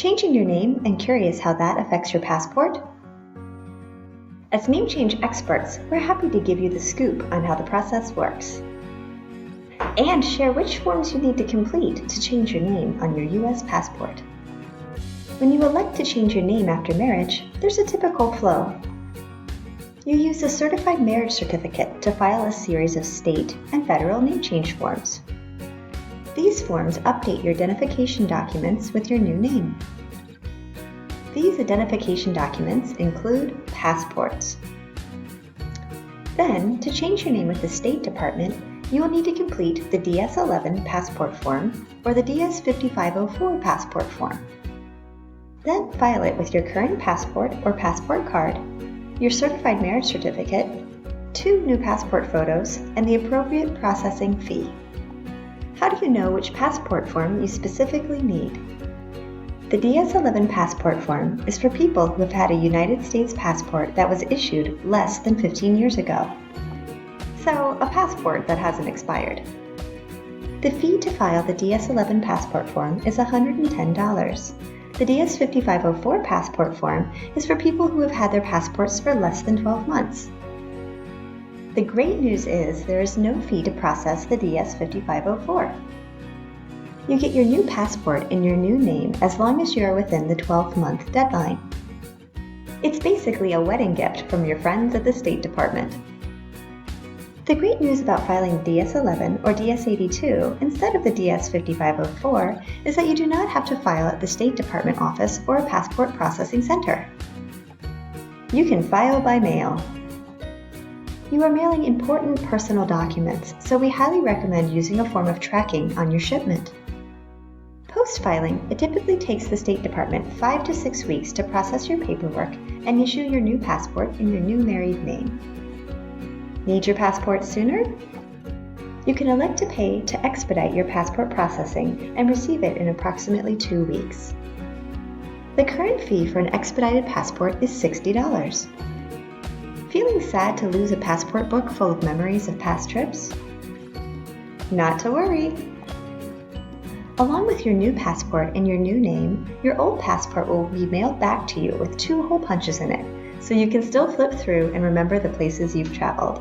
Changing your name and curious how that affects your passport? As name change experts, we're happy to give you the scoop on how the process works and share which forms you need to complete to change your name on your U.S. passport. When you elect to change your name after marriage, there's a typical flow. You use a certified marriage certificate to file a series of state and federal name change forms. These forms update your identification documents with your new name. These identification documents include passports. Then, to change your name with the State Department, you will need to complete the DS-11 passport form or the DS-5504 passport form. Then file it with your current passport or passport card, your certified marriage certificate, 2 new passport photos, and the appropriate processing fee. How do you know which passport form you specifically need? The DS-11 passport form is for people who have had a United States passport that was issued less than 15 years ago. So, a passport that hasn't expired. The fee to file the DS-11 passport form is $110. The DS-5504 passport form is for people who have had their passports for less than 12 months. The great news is there is no fee to process the DS-5504. You get your new passport in your new name as long as you are within the 12-month deadline. It's basically a wedding gift from your friends at the State Department. The great news about filing DS-11 or DS-82 instead of the DS-5504 is that you do not have to file at the State Department office or a passport processing center. You can file by mail. You are mailing important personal documents, so we highly recommend using a form of tracking on your shipment. Post-filing, it typically takes the State Department 5 to 6 weeks to process your paperwork and issue your new passport in your new married name. Need your passport sooner? You can elect to pay to expedite your passport processing and receive it in approximately 2 weeks. The current fee for an expedited passport is $60. Feeling sad to lose a passport book full of memories of past trips? Not to worry! Along with your new passport and your new name, your old passport will be mailed back to you with 2 hole punches in it, so you can still flip through and remember the places you've traveled.